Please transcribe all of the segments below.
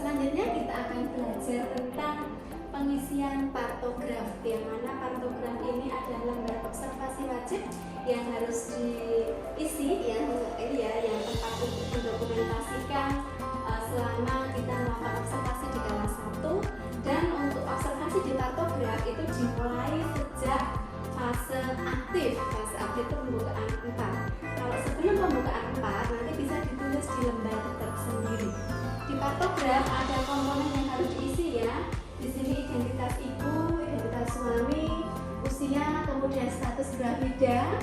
Selanjutnya kita akan belajar tentang pengisian partograf, yang mana partograf ini adalah lembar observasi wajib yang harus diisi, yang tempat untuk mendokumentasikan selama kita melakukan observasi di kelas 1. Dan untuk observasi di partograf itu dimulai sejak fase aktif itu pembukaan 4. Kalau sebelum pembukaan 4 nanti bisa ditulis di lembar tersendiri. Di partograf ada komponen yang harus diisi ya. Di sini identitas ibu, identitas suami, usia, kemudian status grafida,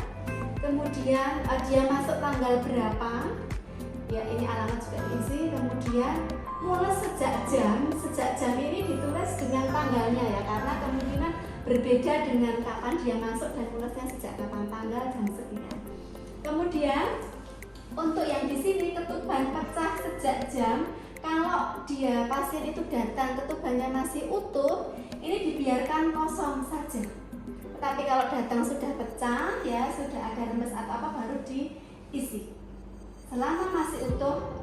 kemudian dia masuk tanggal berapa. Ya, ini alamat juga diisi. Kemudian mulai sejak jam ini ditulis dengan tanggalnya ya, karena kemungkinan berbeda dengan kapan dia masuk dan lulusnya sejak kapan, tanggal dan sekian. Kemudian untuk yang di sini ketuban pecah sejak jam. Kalau dia pasien itu datang ketubannya masih utuh, ini dibiarkan kosong saja. Tapi kalau datang sudah pecah ya, sudah ada remes atau apa, baru diisi. Selama masih utuh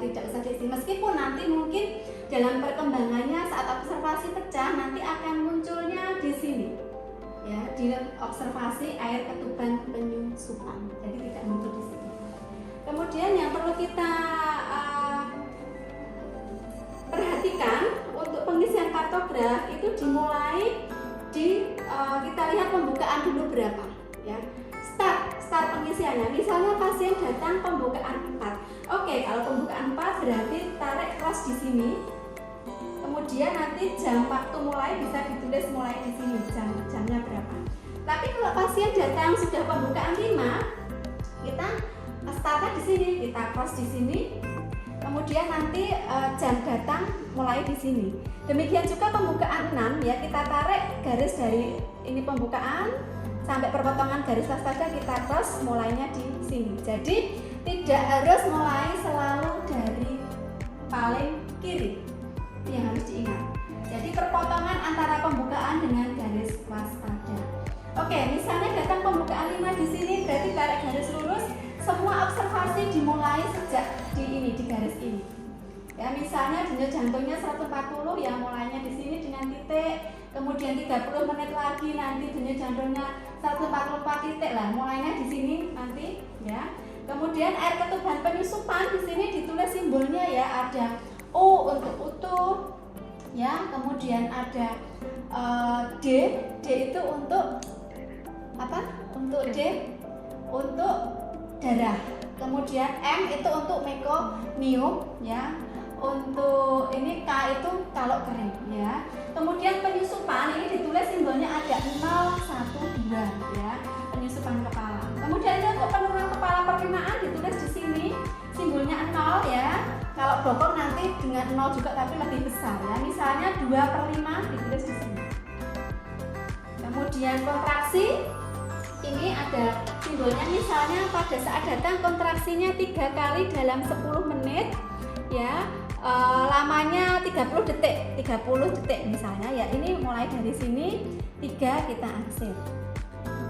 tidak usah diisi, meskipun nanti mungkin dalam perkembangannya saat observasi pecah nanti akan munculnya di sini ya, di observasi air ketuban penyusupan, jadi tidak muncul di sini. Kemudian yang perlu kita perhatikan untuk pengisian partograf itu dimulai kita lihat pembukaan dulu berapa ya. Start pengisiannya, misalnya pasien datang pembukaan 4. Oke, kalau pembukaan 4 berarti tarik cross di sini. Kemudian nanti jam waktu mulai bisa ditulis mulai di sini, jamnya berapa. Tapi kalau pasien datang sudah pembukaan 5, kita startnya di sini, kita cross di sini. Kemudian nanti jam datang mulai di sini. Demikian juga pembukaan 6 ya, kita tarik garis dari ini pembukaan sampai perpotongan garis waspada, kita cross mulainya di sini. Jadi tidak harus mulai selalu dari paling kiri. Itu yang harus diingat. Jadi perpotongan antara pembukaan dengan garis waspada. Oke, misalnya datang pembukaan 5 di sini, berarti tarik garis lurus. Semua observasi dimulai sejak di garis ini. Ya, misalnya denyut jantungnya 140 yang mulainya di sini dengan titik, kemudian 30 menit lagi nanti denyut jantungnya 144 titik lah, mulainya di sini nanti ya. Kemudian air ketuban penyusupan di sini ditulis simbolnya ya, ada O untuk utuh ya, kemudian ada D itu untuk apa? Untuk D untuk darah. Kemudian M itu untuk mekonium ya. Untuk ini K itu kalau kering ya. Kemudian penyusupan ini ditulis simbolnya ada 0, 1, 2 ya, penyusupan kepala. Kemudian untuk penurunan kepala perlimaan ditulis di sini simbolnya 0 ya. Kalau bokong nanti dengan 0 juga tapi lebih besar ya. Misalnya 2/5 ditulis di sini. Kemudian kontraksi ini ada simbolnya, misalnya pada saat datang kontraksinya 3 kali dalam 10 menit ya, lamanya 30 detik misalnya ya, ini mulai dari sini 3 kita arsip.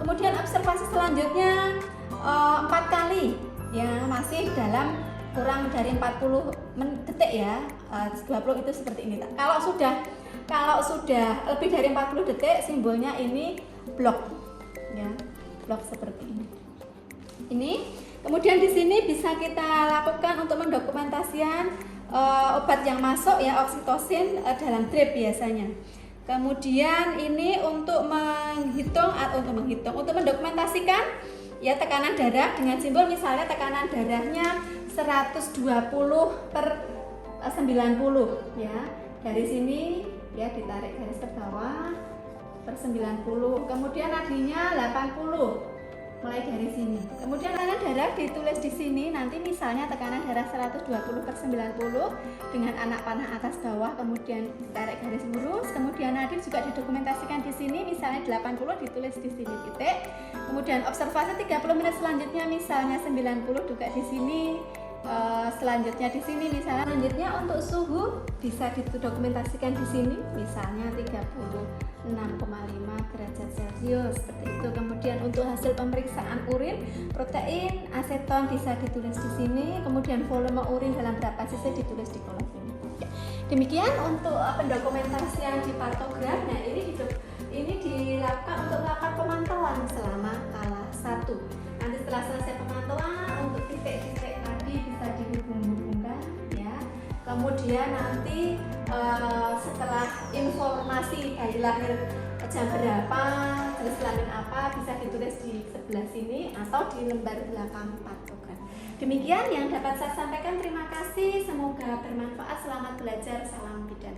Kemudian observasi selanjutnya 4 kali ya, masih dalam kurang dari 40 detik ya, 20 itu seperti ini. Kalau sudah lebih dari 40 detik simbolnya ini blok ya, blok seperti ini. Kemudian di sini bisa kita lakukan untuk mendokumentasikan obat yang masuk ya, oksitosin dalam drip biasanya. Kemudian ini untuk untuk mendokumentasikan ya tekanan darah dengan simbol, misalnya tekanan darahnya 120/90 ya. Dari sini ya ditarik garis ke bawah /90. Kemudian nadinya 80 mulai dari sini. Kemudian tekanan darah ditulis di sini, nanti misalnya tekanan darah 120/90 dengan anak panah atas bawah, kemudian tarik garis lurus. Kemudian nadi juga didokumentasikan di sini, misalnya 80 ditulis di sini titik. Kemudian observasi 30 menit selanjutnya misalnya 90 juga di sini. Selanjutnya di sini misalnya, selanjutnya untuk suhu bisa didokumentasikan di sini, misalnya 36,5 derajat Celcius seperti itu. Kemudian untuk hasil pemeriksaan urin, protein, aseton bisa ditulis di sini. Kemudian volume urin dalam berapa cc ditulis di kolom ini. Demikian untuk pendokumentasian di partograf. Nah, ini dilakukan untuk melakukan pemantauan selama kala 1. Nanti setelah selesai pemantauan untuk titik-titik tadi bisa dihubung-hubungkan ya. Kemudian nanti setelah informasi bayi lahir jam berapa, jenis kelamin apa bisa ditulis di sebelah sini atau di lembar belakang partograf. Demikian yang dapat saya sampaikan. Terima kasih, semoga bermanfaat. Selamat belajar, salam bidan.